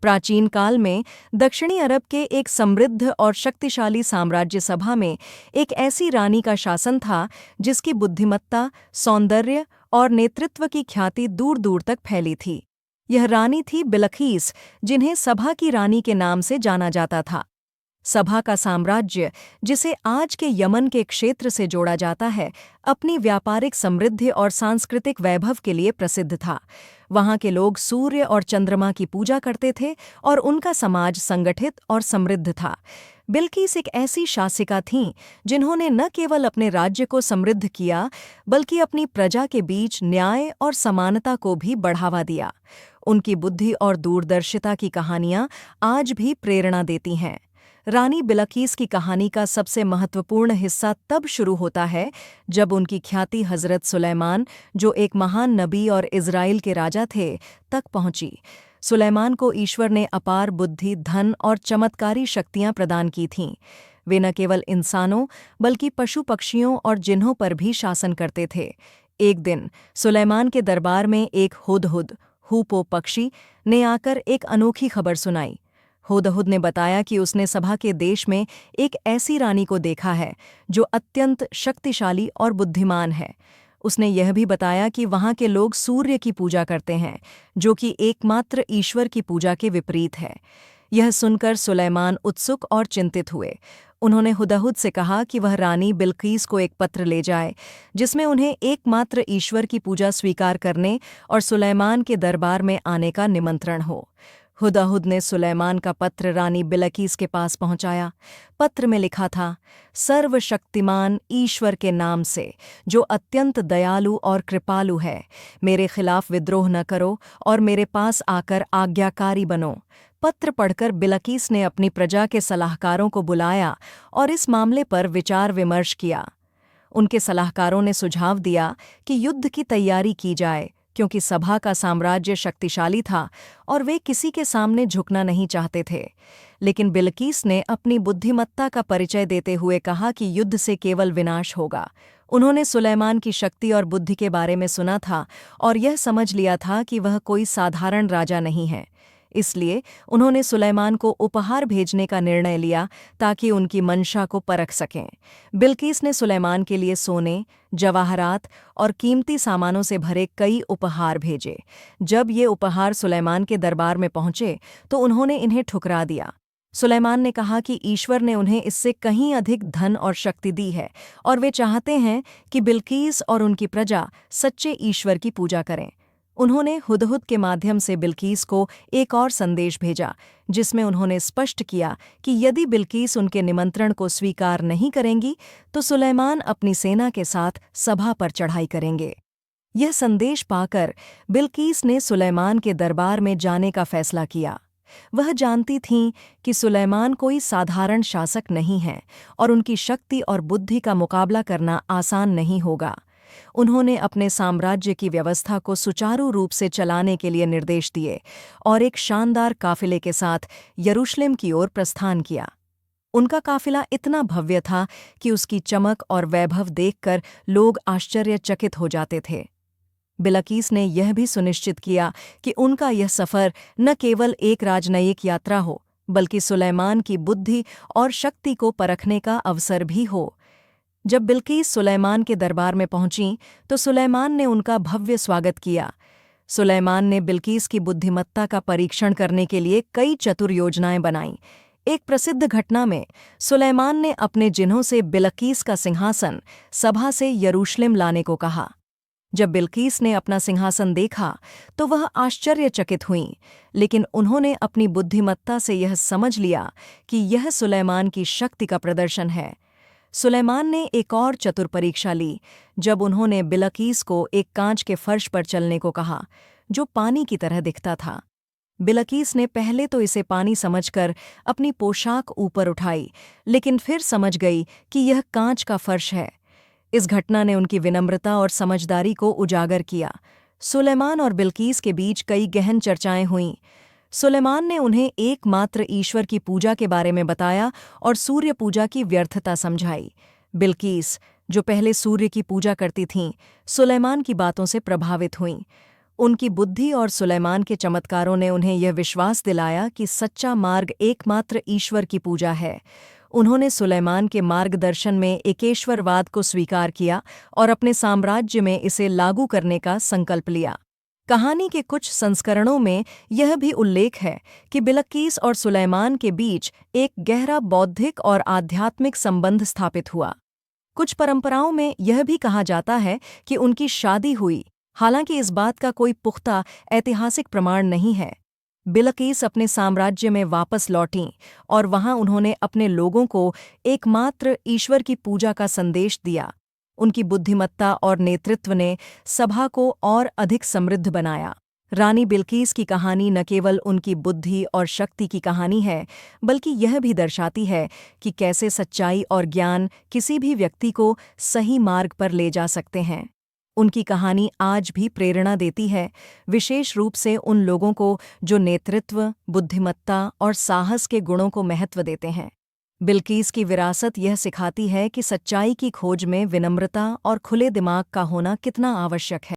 प्राचीन काल में दक्षिणी अरब के एक समृद्ध और शक्तिशाली साम्राज्य सभा में एक ऐसी रानी का शासन था जिसकी बुद्धिमत्ता, सौंदर्य और नेतृत्व की ख्याति दूर दूर तक फैली थी। यह रानी थी बिलकीस, जिन्हें सभा की रानी के नाम से जाना जाता था। सभा का साम्राज्य, जिसे आज के यमन के क्षेत्र से जोड़ा जाता है, अपनी व्यापारिक समृद्धि और सांस्कृतिक वैभव के लिए प्रसिद्ध था। वहाँ के लोग सूर्य और चंद्रमा की पूजा करते थे और उनका समाज संगठित और समृद्ध था। बिल्किस एक ऐसी शासिका थीं जिन्होंने न केवल अपने राज्य को समृद्ध किया, बल्कि अपनी प्रजा के बीच न्याय और समानता को भी बढ़ावा दिया। उनकी बुद्धि और दूरदर्शिता की कहानियाँ आज भी प्रेरणा देती हैं। रानी बिलकीस की कहानी का सबसे महत्वपूर्ण हिस्सा तब शुरू होता है जब उनकी ख्याति हज़रत सुलेमान, जो एक महान नबी और इज़राइल के राजा थे, तक पहुंची। सुलेमान को ईश्वर ने अपार बुद्धि, धन और चमत्कारी शक्तियां प्रदान की थीं। वे न केवल इंसानों बल्कि पशु पक्षियों और जिन्हों पर भी शासन करते थे। एक दिन सुलेमान के दरबार में एक हुदहुद, हूपो पक्षी, ने आकर एक अनोखी खबर सुनाई। हुदहुद ने बताया कि उसने सभा के देश में एक ऐसी रानी को देखा है जो अत्यंत शक्तिशाली और बुद्धिमान है। उसने यह भी बताया कि वहाँ के लोग सूर्य की पूजा करते हैं, जो कि एकमात्र ईश्वर की पूजा के विपरीत है। यह सुनकर सुलेमान उत्सुक और चिंतित हुए। उन्होंने हुदहुद से कहा कि वह रानी बिल्कीस को एक पत्र ले जाए, जिसमें उन्हें एकमात्र ईश्वर की पूजा स्वीकार करने और सुलेमान के दरबार में आने का निमंत्रण हो। हुदहुद ने सुलेमान का पत्र रानी बिलकीस के पास पहुंचाया। पत्र में लिखा था, सर्वशक्तिमान ईश्वर के नाम से, जो अत्यंत दयालु और कृपालु है, मेरे खिलाफ विद्रोह न करो और मेरे पास आकर आज्ञाकारी बनो। पत्र पढ़कर बिलकीस ने अपनी प्रजा के सलाहकारों को बुलाया और इस मामले पर विचार विमर्श किया। उनके सलाहकारों ने सुझाव दिया कि युद्ध की तैयारी की जाए, क्योंकि सभा का साम्राज्य शक्तिशाली था और वे किसी के सामने झुकना नहीं चाहते थे। लेकिन बिल्कीस ने अपनी बुद्धिमत्ता का परिचय देते हुए कहा कि युद्ध से केवल विनाश होगा। उन्होंने सुलेमान की शक्ति और बुद्धि के बारे में सुना था और यह समझ लिया था कि वह कोई साधारण राजा नहीं है। इसलिए उन्होंने सुलेमान को उपहार भेजने का निर्णय लिया ताकि उनकी मंशा को परख सकें। बिल्कीस ने सुलेमान के लिए सोने, जवाहरात और कीमती सामानों से भरे कई उपहार भेजे। जब ये उपहार सुलेमान के दरबार में पहुंचे तो उन्होंने इन्हें ठुकरा दिया। सुलेमान ने कहा कि ईश्वर ने उन्हें इससे कहीं अधिक धन और शक्ति दी है और वे चाहते हैं कि बिल्कीस और उनकी प्रजा सच्चे ईश्वर की पूजा करें। उन्होंने हुदहुद के माध्यम से बिल्कीस को एक और संदेश भेजा, जिसमें उन्होंने स्पष्ट किया कि यदि बिल्कीस उनके निमंत्रण को स्वीकार नहीं करेंगी तो सुलेमान अपनी सेना के साथ सभा पर चढ़ाई करेंगे। यह संदेश पाकर बिल्कीस ने सुलेमान के दरबार में जाने का फैसला किया। वह जानती थीं कि सुलेमान कोई साधारण शासक नहीं है और उनकी शक्ति और बुद्धि का मुकाबला करना आसान नहीं होगा। उन्होंने अपने साम्राज्य की व्यवस्था को सुचारू रूप से चलाने के लिए निर्देश दिए और एक शानदार काफिले के साथ यरूशलेम की ओर प्रस्थान किया। उनका काफिला इतना भव्य था कि उसकी चमक और वैभव देखकर लोग आश्चर्यचकित हो जाते थे। बिल्कीस ने यह भी सुनिश्चित किया कि उनका यह सफ़र न केवल एक राजनयिक यात्रा हो, बल्कि सुलेमान की बुद्धि और शक्ति को परखने का अवसर भी हो। जब बिल्कीस सुलेमान के दरबार में पहुंची तो सुलेमान ने उनका भव्य स्वागत किया। सुलेमान ने बिल्कीस की बुद्धिमत्ता का परीक्षण करने के लिए कई चतुर योजनाएं बनाईं। एक प्रसिद्ध घटना में सुलेमान ने अपने जिन्हों से बिल्कीस का सिंहासन सभा से यरूशलेम लाने को कहा। जब बिल्कीस ने अपना सिंहासन देखा तो वह आश्चर्यचकित हुईं, लेकिन उन्होंने अपनी बुद्धिमत्ता से यह समझ लिया कि यह सुलेमान की शक्ति का प्रदर्शन है। सुलेमान ने एक और चतुर परीक्षा ली जब उन्होंने बिल्कीस को एक कांच के फर्श पर चलने को कहा, जो पानी की तरह दिखता था। बिल्कीस ने पहले तो इसे पानी समझकर अपनी पोशाक ऊपर उठाई, लेकिन फिर समझ गई कि यह कांच का फर्श है। इस घटना ने उनकी विनम्रता और समझदारी को उजागर किया। सुलेमान और बिल्कीस के बीच कई गहन चर्चाएं हुईं। सुलेमान ने उन्हें एकमात्र ईश्वर की पूजा के बारे में बताया और सूर्य पूजा की व्यर्थता समझाई। बिल्कीस, जो पहले सूर्य की पूजा करती थीं, सुलेमान की बातों से प्रभावित हुईं। उनकी बुद्धि और सुलेमान के चमत्कारों ने उन्हें यह विश्वास दिलाया कि सच्चा मार्ग एकमात्र ईश्वर की पूजा है। उन्होंने सुलेमान के मार्गदर्शन में एकेश्वरवाद को स्वीकार किया और अपने साम्राज्य में इसे लागू करने का संकल्प लिया। कहानी के कुछ संस्करणों में यह भी उल्लेख है कि बिलकीस और सुलेमान के बीच एक गहरा बौद्धिक और आध्यात्मिक संबंध स्थापित हुआ। कुछ परंपराओं में यह भी कहा जाता है कि उनकी शादी हुई, हालांकि इस बात का कोई पुख्ता ऐतिहासिक प्रमाण नहीं है। बिलकीस अपने साम्राज्य में वापस लौटीं और वहां उन्होंने अपने लोगों को एकमात्र ईश्वर की पूजा का संदेश दिया। उनकी बुद्धिमत्ता और नेतृत्व ने सभा को और अधिक समृद्ध बनाया। रानी बिल्कीस की कहानी न केवल उनकी बुद्धि और शक्ति की कहानी है, बल्कि यह भी दर्शाती है कि कैसे सच्चाई और ज्ञान किसी भी व्यक्ति को सही मार्ग पर ले जा सकते हैं। उनकी कहानी आज भी प्रेरणा देती है, विशेष रूप से उन लोगों को जो नेतृत्व, बुद्धिमत्ता और साहस के गुणों को महत्व देते हैं। बिल्कीस की विरासत यह सिखाती है कि सच्चाई की खोज में विनम्रता और खुले दिमाग का होना कितना आवश्यक है।